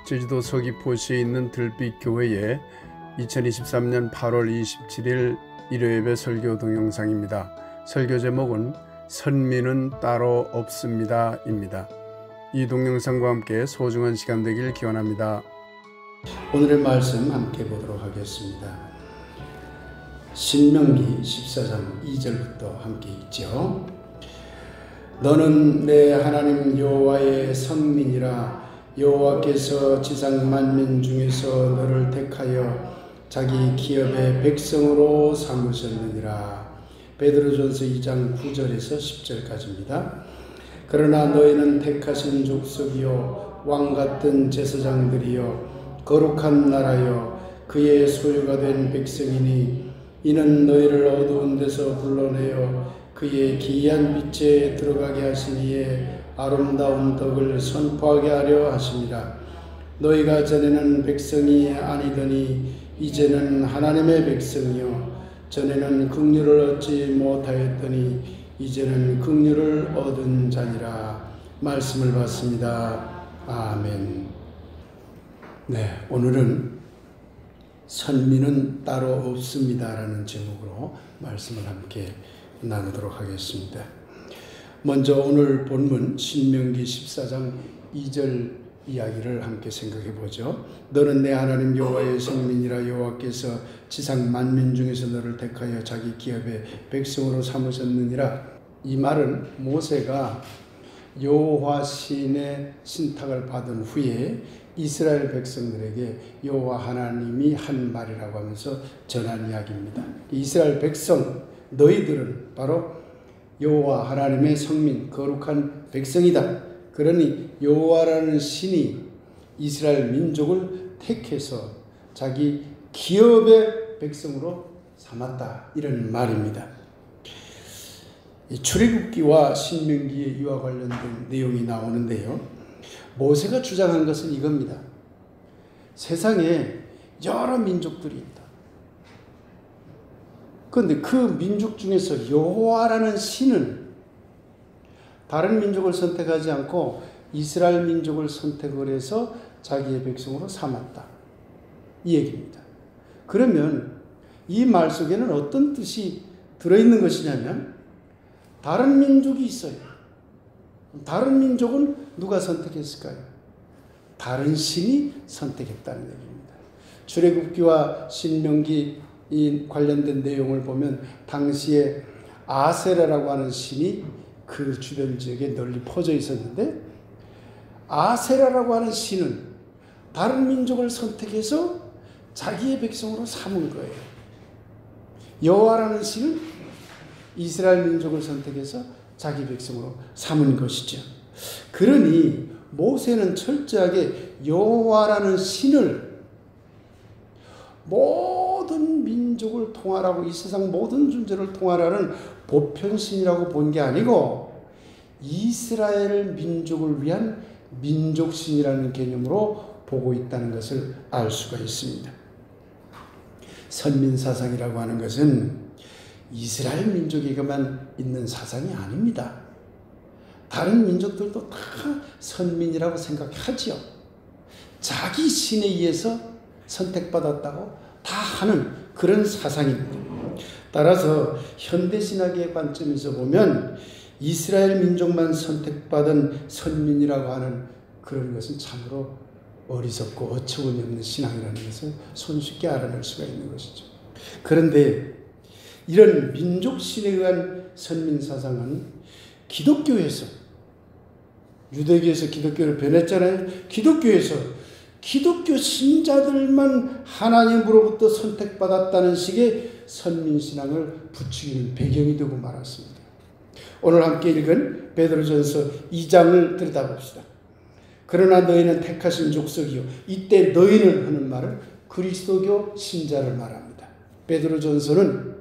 제주도 서귀포시에 있는 들빛교회의 2023년 8월 27일 일요예배 설교 동영상입니다. 설교 제목은 선민은 따로 없습니다 입니다. 이 동영상과 함께 소중한 시간 되길 기원합니다. 오늘의 말씀 함께 보도록 하겠습니다. 신명기 14장 2절부터 함께 읽죠. 너는 내 하나님 여호와의 성민이라. 여호와께서 지상 만민 중에서 너를 택하여 자기 기업의 백성으로 삼으셨느니라. 베드로전서 2장 9절에서 10절까지입니다. 그러나 너희는 택하신 족속이요 왕같은 제사장들이요 거룩한 나라여 그의 소유가 된 백성이니 이는 너희를 어두운 데서 불러내어 그의 기이한 빛에 들어가게 하시니에 아름다운 덕을 선포하게 하려 하심이라. 너희가 전에는 백성이 아니더니 이제는 하나님의 백성이요 전에는 긍휼을 얻지 못하였더니 이제는 긍휼을 얻은 자니라. 말씀을 받습니다. 아멘. 네, 오늘은 선민은 따로 없습니다라는 제목으로 말씀을 함께 나누도록 하겠습니다. 먼저 오늘 본문 신명기 14장 2절 이야기를 함께 생각해 보죠. 너는 내 하나님 여호와의 성민이라. 여호와께서 지상 만민 중에서 너를 택하여 자기 기업의 백성으로 삼으셨느니라. 이 말은 모세가 여호와 신의 신탁을 받은 후에 이스라엘 백성들에게 여호와 하나님이 한 말이라고 하면서 전한 이야기입니다. 이스라엘 백성 너희들은 바로 여호와 하나님의 성민 거룩한 백성이다. 그러니 여호와라는 신이 이스라엘 민족을 택해서 자기 기업의 백성으로 삼았다. 이런 말입니다. 출애굽기와 신명기의 이와 관련된 내용이 나오는데요. 모세가 주장한 것은 이겁니다. 세상에 여러 민족들이 있다. 그런데 그 민족 중에서 여호와라는 신은 다른 민족을 선택하지 않고 이스라엘 민족을 선택을 해서 자기의 백성으로 삼았다. 이 얘기입니다. 그러면 이 말 속에는 어떤 뜻이 들어있는 것이냐면 다른 민족이 있어요. 다른 민족은 누가 선택했을까요? 다른 신이 선택했다는 얘기입니다. 출애굽기와 신명기 이 관련된 내용을 보면 당시에 아세라라고 하는 신이 그 주변 지역에 널리 퍼져 있었는데 아세라라고 하는 신은 다른 민족을 선택해서 자기의 백성으로 삼은 거예요. 여호와라는 신은 이스라엘 민족을 선택해서 자기 백성으로 삼은 것이죠. 그러니 모세는 철저하게 여호와라는 신을 모든 민족을 통할하고 이 세상 모든 존재를 통할하는 보편신이라고 본 게 아니고 이스라엘 민족을 위한 민족신이라는 개념으로 보고 있다는 것을 알 수가 있습니다. 선민사상이라고 하는 것은 이스라엘 민족에게만 있는 사상이 아닙니다. 다른 민족들도 다 선민이라고 생각하지요. 자기 신에 의해서 선택받았다고 다 하는 그런 사상입니다. 따라서 현대신학의 관점에서 보면 이스라엘 민족만 선택받은 선민이라고 하는 그런 것은 참으로 어리석고 어처구니 없는 신앙이라는 것을 손쉽게 알아낼 수가 있는 것이죠. 그런데 이런 민족신에 의한 선민사상은 기독교에서 유대교에서 기독교를 변했잖아요. 기독교에서 기독교 신자들만 하나님으로부터 선택받았다는 식의 선민신앙을 부추기는 배경이 되고 말았습니다. 오늘 함께 읽은 베드로전서 2장을 들여다봅시다. 그러나 너희는 택하신 족속이요. 이때 너희는 하는 말은 그리스도교 신자를 말합니다. 베드로전서는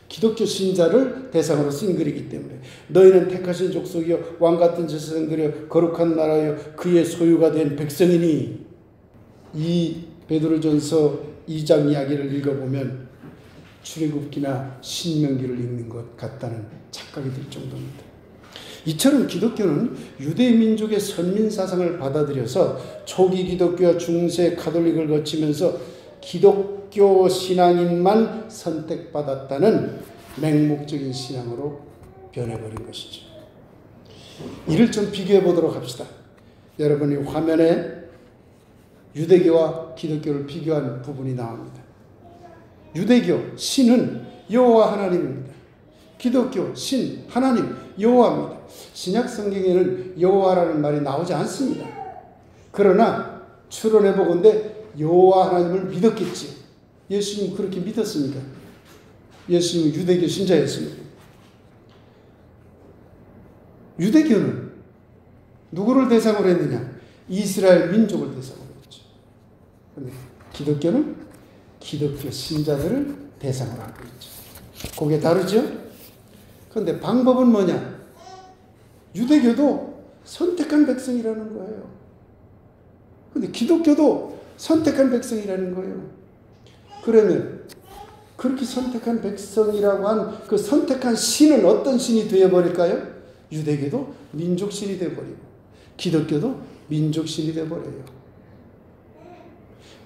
기독교 신자를 대상으로 쓴 글이기 때문에 너희는 택하신 족속이요 왕같은 제사장들이요 거룩한 나라요 그의 소유가 된 백성이니. 이 베드로전서 2장 이야기를 읽어보면 출애굽기나 신명기를 읽는 것 같다는 착각이 들 정도입니다. 이처럼 기독교는 유대 민족의 선민 사상을 받아들여서 초기 기독교와 중세 가톨릭을 거치면서 기독교 신앙인만 선택받았다는 맹목적인 신앙으로 변해버린 것이죠. 이를 좀 비교해 보도록 합시다. 여러분이 화면에 유대교와 기독교를 비교한 부분이 나옵니다. 유대교 신은 여호와 하나님입니다. 기독교 신 하나님 여호와입니다. 신약 성경에는 여호와라는 말이 나오지 않습니다. 그러나 추론해 보건대 여호와 하나님을 믿었겠지요. 예수님 그렇게 믿었습니까? 예수님은 유대교 신자였습니다. 유대교는 누구를 대상으로 했느냐? 이스라엘 민족을 대상으로 했죠. 그런데 기독교는 기독교 신자들을 대상으로 하고 있죠. 그게 다르죠? 그런데 방법은 뭐냐? 유대교도 선택한 백성이라는 거예요. 그런데 기독교도 선택한 백성이라는 거예요. 그러면 그렇게 선택한 백성이라고 한 그 선택한 신은 어떤 신이 되어버릴까요? 유대교도 민족신이 되어버리고 기독교도 민족신이 되어버려요.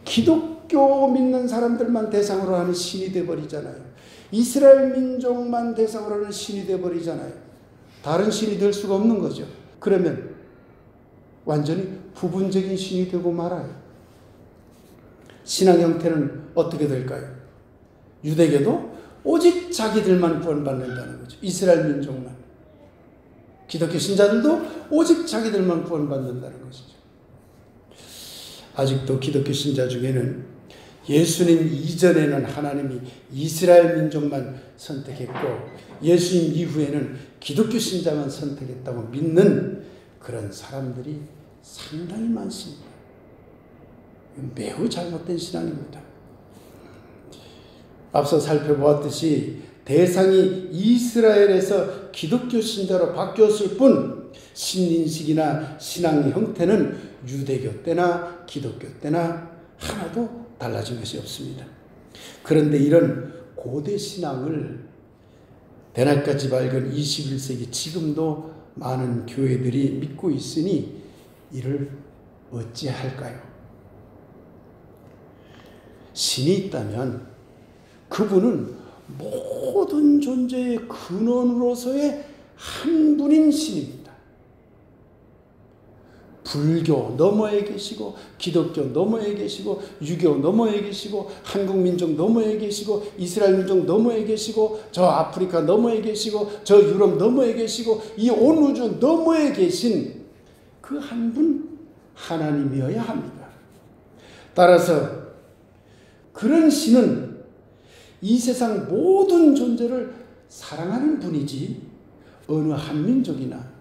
기독교 믿는 사람들만 대상으로 하는 신이 되어버리잖아요. 이스라엘 민족만 대상으로 하는 신이 되어버리잖아요. 다른 신이 될 수가 없는 거죠. 그러면 완전히 부분적인 신이 되고 말아요. 신앙 형태는 어떻게 될까요? 유대교도 오직 자기들만 구원받는다는 거죠. 이스라엘 민족만. 기독교 신자들도 오직 자기들만 구원받는다는 것이죠. 아직도 기독교 신자 중에는 예수님 이전에는 하나님이 이스라엘 민족만 선택했고 예수님 이후에는 기독교 신자만 선택했다고 믿는 그런 사람들이 상당히 많습니다. 매우 잘못된 신앙입니다. 앞서 살펴보았듯이 대상이 이스라엘에서 기독교 신자로 바뀌었을 뿐 신인식이나 신앙 형태는 유대교 때나 기독교 때나 하나도 달라진 것이 없습니다. 그런데 이런 고대 신앙을 대낮까지 밝은 21세기 지금도 많은 교회들이 믿고 있으니 이를 어찌할까요? 신이 있다면 그분은 모든 존재의 근원으로서의 한 분인 신입니다. 불교 너머에 계시고 기독교 너머에 계시고 유교 너머에 계시고 한국 민족 너머에 계시고 이스라엘 민족 너머에 계시고 저 아프리카 너머에 계시고 저 유럽 너머에 계시고 이 온 우주 너머에 계신 그 한 분 하나님이어야 합니다. 따라서 그런 신은 이 세상 모든 존재를 사랑하는 분이지 어느 한 민족이나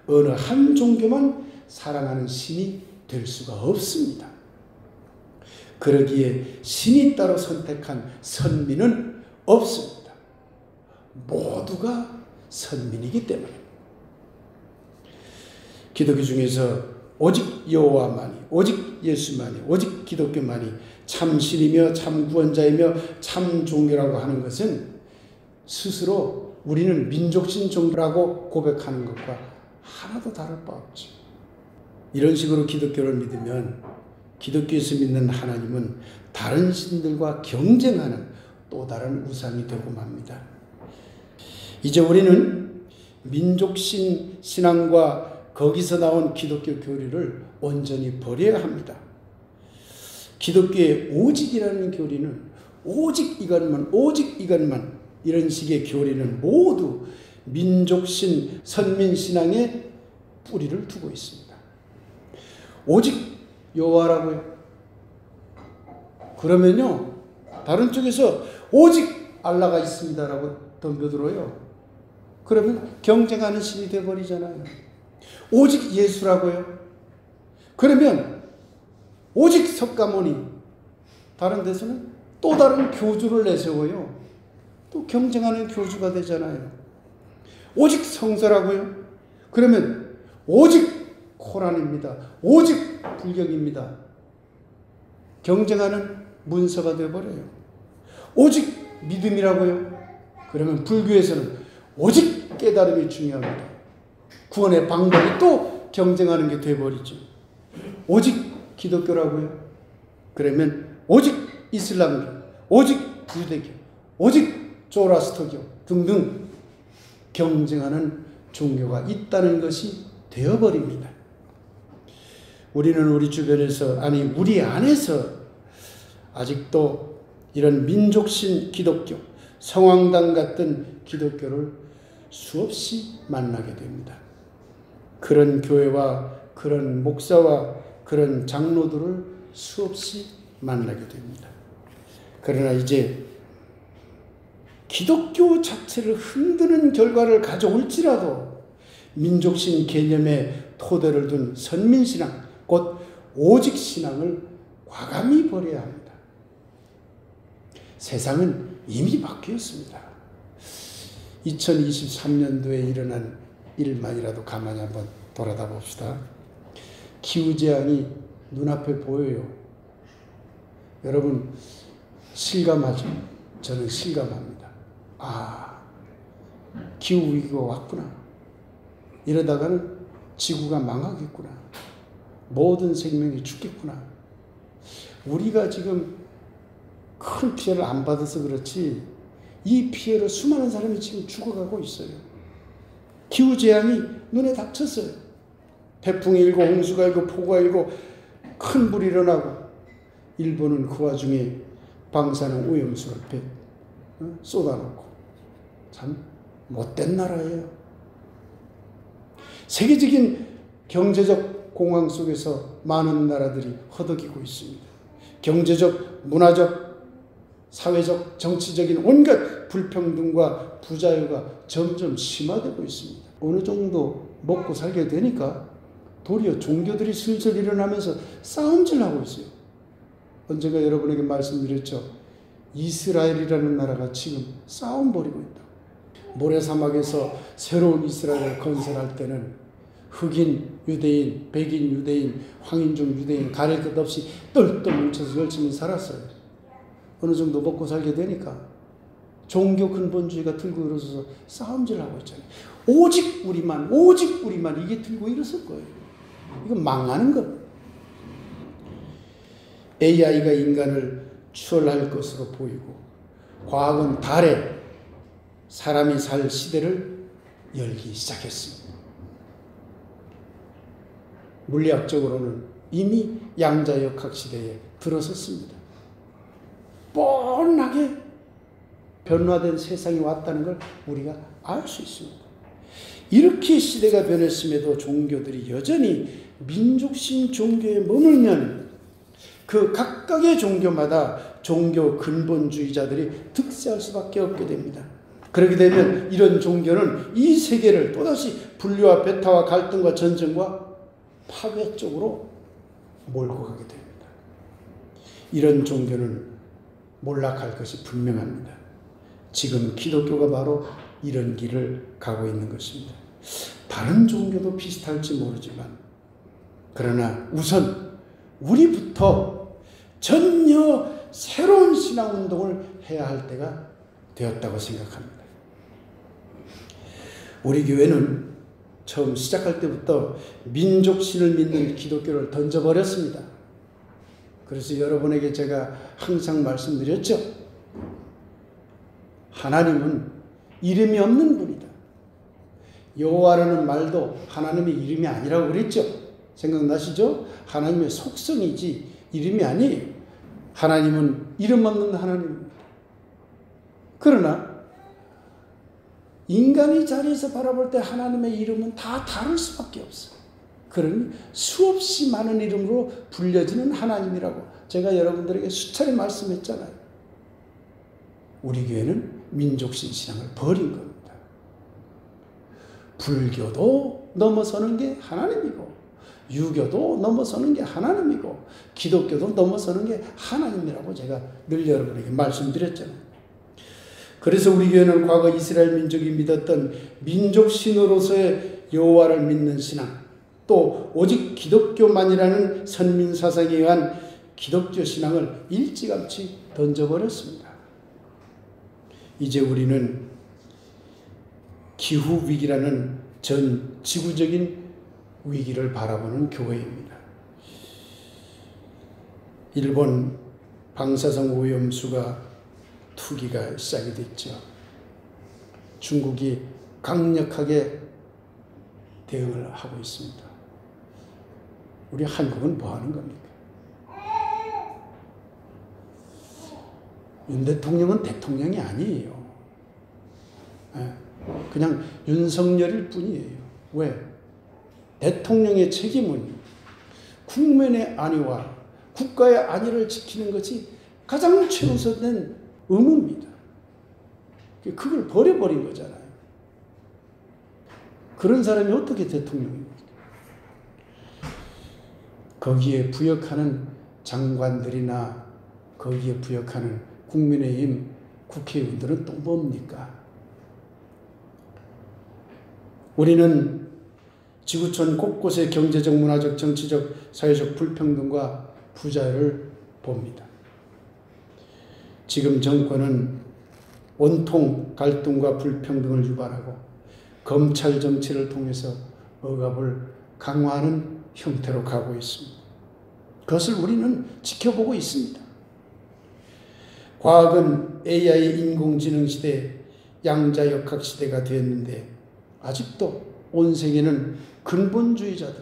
어느 한 종교만 사랑하는 신이 될 수가 없습니다. 그러기에 신이 따로 선택한 선민은 없습니다. 모두가 선민이기 때문에 기독교 중에서 오직 여호와만이, 오직 예수만이, 오직 기독교만이 참 신이며 참 구원자이며 참 종교라고 하는 것은 스스로 우리는 민족신 종교라고 고백하는 것과 하나도 다를 바 없죠. 이런 식으로 기독교를 믿으면 기독교에서 믿는 하나님은 다른 신들과 경쟁하는 또 다른 우상이 되고 맙니다. 이제 우리는 민족신 신앙과 거기서 나온 기독교 교리를 온전히 버려야 합니다. 기독교의 오직이라는 교리는 오직 이것만 이런 식의 교리는 모두 민족신 선민신앙에 뿌리를 두고 있습니다. 오직 여호와라고요. 그러면요 다른 쪽에서 오직 알라가 있습니다라고 덤벼들어요. 그러면 경쟁하는 신이 되어버리잖아요. 오직 예수라고요. 그러면 오직 석가모니, 다른 데서는 또 다른 교주를 내세워요. 또 경쟁하는 교주가 되잖아요. 오직 성서라고요. 그러면 오직 코란입니다. 오직 불경입니다. 경쟁하는 문서가 되어버려요. 오직 믿음이라고요. 그러면 불교에서는 오직 깨달음이 중요합니다. 구원의 방법이 또 경쟁하는 게 돼버리죠. 오직 기독교라고요? 그러면 오직 이슬람교, 오직 유대교, 오직 조라스터교 등등 경쟁하는 종교가 있다는 것이 되어버립니다. 우리는 우리 주변에서, 아니 우리 안에서 아직도 이런 민족신 기독교, 성황당 같은 기독교를 수없이 만나게 됩니다. 그런 교회와 그런 목사와 그런 장로들을 수없이 만나게 됩니다. 그러나 이제 기독교 자체를 흔드는 결과를 가져올지라도 민족신 개념의 토대를 둔 선민신앙, 곧 오직신앙을 과감히 버려야 합니다. 세상은 이미 바뀌었습니다. 2023년도에 일어난 일만이라도 가만히 한번 돌아다 봅시다. 기후재앙이 눈앞에 보여요. 여러분 실감하죠? 저는 실감합니다. 아, 기후위기가 왔구나. 이러다가는 지구가 망하겠구나. 모든 생명이 죽겠구나. 우리가 지금 큰 피해를 안 받아서 그렇지 이 피해로 수많은 사람이 지금 죽어가고 있어요. 기후재앙이 눈에 닥쳤어요. 태풍이 일고 홍수가 일고 폭우가 일고 큰 불이 일어나고 일본은 그 와중에 방사능 오염수를 쏟아놓고 참 못된 나라예요. 세계적인 경제적 공황 속에서 많은 나라들이 허덕이고 있습니다. 경제적, 문화적, 사회적, 정치적인 온갖 불평등과 부자유가 점점 심화되고 있습니다. 어느 정도 먹고 살게 되니까 도리어 종교들이 슬슬 일어나면서 싸움질하고 있어요. 언젠가 여러분에게 말씀드렸죠. 이스라엘이라는 나라가 지금 싸움 벌이고 있다. 모래사막에서 새로운 이스라엘을 건설할 때는 흑인 유대인, 백인 유대인, 황인종 유대인 가릴 것 없이 똘똘 뭉쳐서 열심히 살았어요. 어느 정도 먹고 살게 되니까 종교 근본주의가 들고 일어서서 싸움질하고 있잖아요. 오직 우리만, 오직 우리만 이게 들고 일어설 거예요. 이건 망하는 겁니다. AI가 인간을 추월할 것으로 보이고 과학은 달에 사람이 살 시대를 열기 시작했습니다. 물리학적으로는 이미 양자역학 시대에 들어섰습니다. 뻔하게 변화된 세상이 왔다는 걸 우리가 알 수 있습니다. 이렇게 시대가 변했음에도 종교들이 여전히 민족신 종교에 머물면 그 각각의 종교마다 종교 근본주의자들이 득세할 수밖에 없게 됩니다. 그렇게 되면 이런 종교는 이 세계를 또다시 분리와 배타와 갈등과 전쟁과 파괴 쪽으로 몰고 가게 됩니다. 이런 종교는 몰락할 것이 분명합니다. 지금 기독교가 바로 이런 길을 가고 있는 것입니다. 다른 종교도 비슷할지 모르지만 그러나 우선 우리부터 전혀 새로운 신앙운동을 해야 할 때가 되었다고 생각합니다. 우리 교회는 처음 시작할 때부터 민족신을 믿는 기독교를 던져버렸습니다. 그래서 여러분에게 제가 항상 말씀드렸죠. 하나님은 이름이 없는 분이다. 여호와라는 말도 하나님의 이름이 아니라고 그랬죠. 생각나시죠? 하나님의 속성이지 이름이 아니에요. 하나님은 이름 없는 하나님입니다. 그러나 인간의 자리에서 바라볼 때 하나님의 이름은 다 다를 수밖에 없어요. 그러니 수없이 많은 이름으로 불려지는 하나님이라고 제가 여러분들에게 수차례 말씀했잖아요. 우리 교회는 민족신 신앙을 버린 겁니다. 불교도 넘어서는 게 하나님이고 유교도 넘어서는 게 하나님이고 기독교도 넘어서는 게 하나님이라고 제가 늘 여러분에게 말씀드렸잖아요. 그래서 우리 교회는 과거 이스라엘 민족이 믿었던 민족신으로서의 여호와를 믿는 신앙, 또 오직 기독교만이라는 선민사상에 의한 기독교 신앙을 일찌감치 던져버렸습니다. 이제 우리는 기후위기라는 전 지구적인 위기를 바라보는 교회입니다. 일본 방사성 오염수가 투기가 시작이 됐죠. 중국이 강력하게 대응을 하고 있습니다. 우리 한국은 뭐 하는 겁니까? 윤 대통령은 대통령이 아니에요. 그냥 윤석열일 뿐이에요. 왜? 대통령의 책임은 국민의 안위와 국가의 안위를 지키는 것이 가장 최우선된 의무입니다. 그걸 버려버린 거잖아요. 그런 사람이 어떻게 대통령입니까? 거기에 부역하는 장관들이나 거기에 부역하는 국민의힘 국회의원들은 또 뭡니까? 우리는 지구촌 곳곳의 경제적, 문화적, 정치적, 사회적 불평등과 부자를 봅니다. 지금 정권은 온통 갈등과 불평등을 유발하고 검찰 정치를 통해서 억압을 강화하는 형태로 가고 있습니다. 그것을 우리는 지켜보고 있습니다. 과학은 AI 인공지능 시대, 양자역학 시대가 되었는데 아직도 온 세계는 근본주의자들,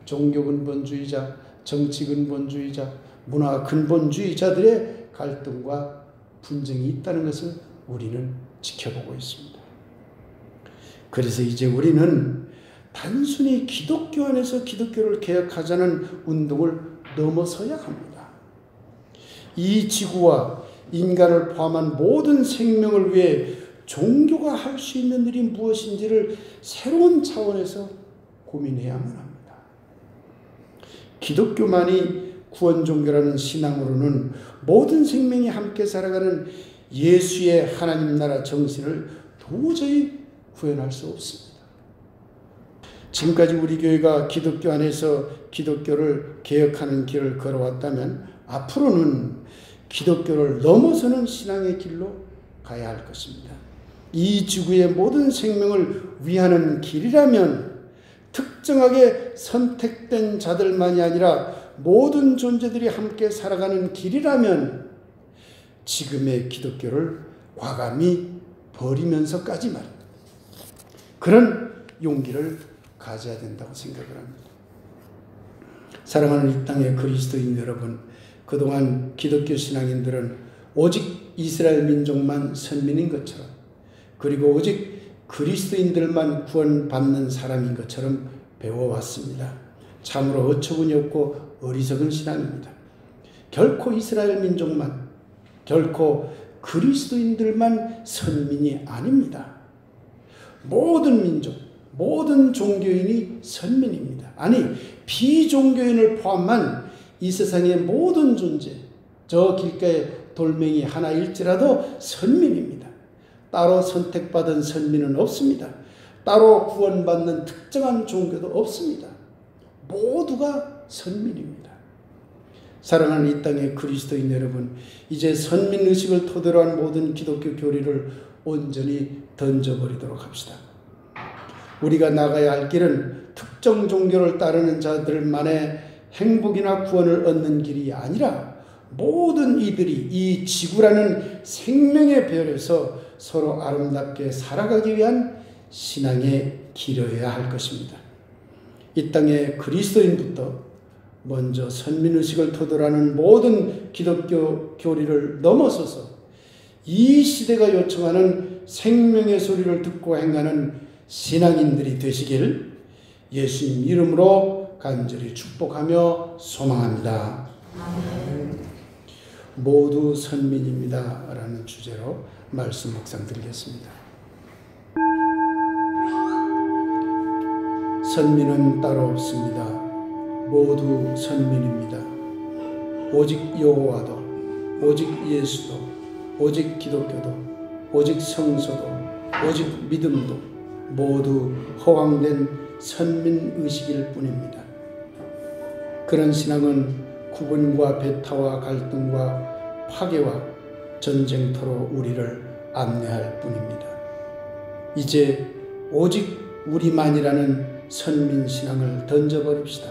종교 근본주의자, 정치 근본주의자, 문화 근본주의자들의 갈등과 분쟁이 있다는 것을 우리는 지켜보고 있습니다. 그래서 이제 우리는 단순히 기독교 안에서 기독교를 개혁하자는 운동을 넘어서야 합니다. 이 지구와 인간을 포함한 모든 생명을 위해 종교가 할 수 있는 일이 무엇인지를 새로운 차원에서 고민해야만 합니다. 기독교만이 구원 종교라는 신앙으로는 모든 생명이 함께 살아가는 예수의 하나님 나라 정신을 도저히 구현할 수 없습니다. 지금까지 우리 교회가 기독교 안에서 기독교를 개혁하는 길을 걸어왔다면 앞으로는 기독교를 넘어서는 신앙의 길로 가야 할 것입니다. 이 지구의 모든 생명을 위하는 길이라면 특정하게 선택된 자들만이 아니라 모든 존재들이 함께 살아가는 길이라면 지금의 기독교를 과감히 버리면서까지 말입니다. 그런 용기를 가져야 된다고 생각을 합니다. 사랑하는 이 땅의 그리스도인 여러분, 그동안 기독교 신앙인들은 오직 이스라엘 민족만 선민인 것처럼, 그리고 오직 그리스도인들만 구원받는 사람인 것처럼 배워왔습니다. 참으로 어처구니 없고 어리석은 신앙입니다. 결코 이스라엘 민족만, 결코 그리스도인들만 선민이 아닙니다. 모든 민족, 모든 종교인이 선민입니다. 아니, 비종교인을 포함한 이 세상의 모든 존재, 저 길가에 돌멩이 하나일지라도 선민입니다. 따로 선택받은 선민은 없습니다. 따로 구원받는 특정한 종교도 없습니다. 모두가 선민입니다. 사랑하는 이 땅의 그리스도인 여러분, 이제 선민의식을 토대로 한 모든 기독교 교리를 온전히 던져버리도록 합시다. 우리가 나가야 할 길은 특정 종교를 따르는 자들만의 행복이나 구원을 얻는 길이 아니라 모든 이들이 이 지구라는 생명의 별에서 서로 아름답게 살아가기 위한 신앙의 길이어야 할 것입니다. 이 땅의 그리스도인부터 먼저 선민의식을 토대로 하는 모든 기독교 교리를 넘어서서 이 시대가 요청하는 생명의 소리를 듣고 행하는 신앙인들이 되시기를 예수님 이름으로 간절히 축복하며 소망합니다. 모두 선민입니다 라는 주제로 말씀 묵상 드리겠습니다. 선민은 따로 없습니다. 모두 선민입니다. 오직 여호와도, 오직 예수도, 오직 기독교도, 오직 성서도, 오직 믿음도 모두 허황된 선민의식일 뿐입니다. 그런 신앙은 구분과 배타와 갈등과 파괴와 전쟁터로 우리를 안내할 뿐입니다. 이제 오직 우리만이라는 선민신앙을 던져버립시다.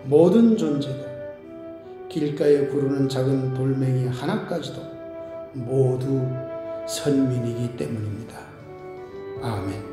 모든 존재도 길가에 구르는 작은 돌멩이 하나까지도 모두 선민이기 때문입니다. 아멘.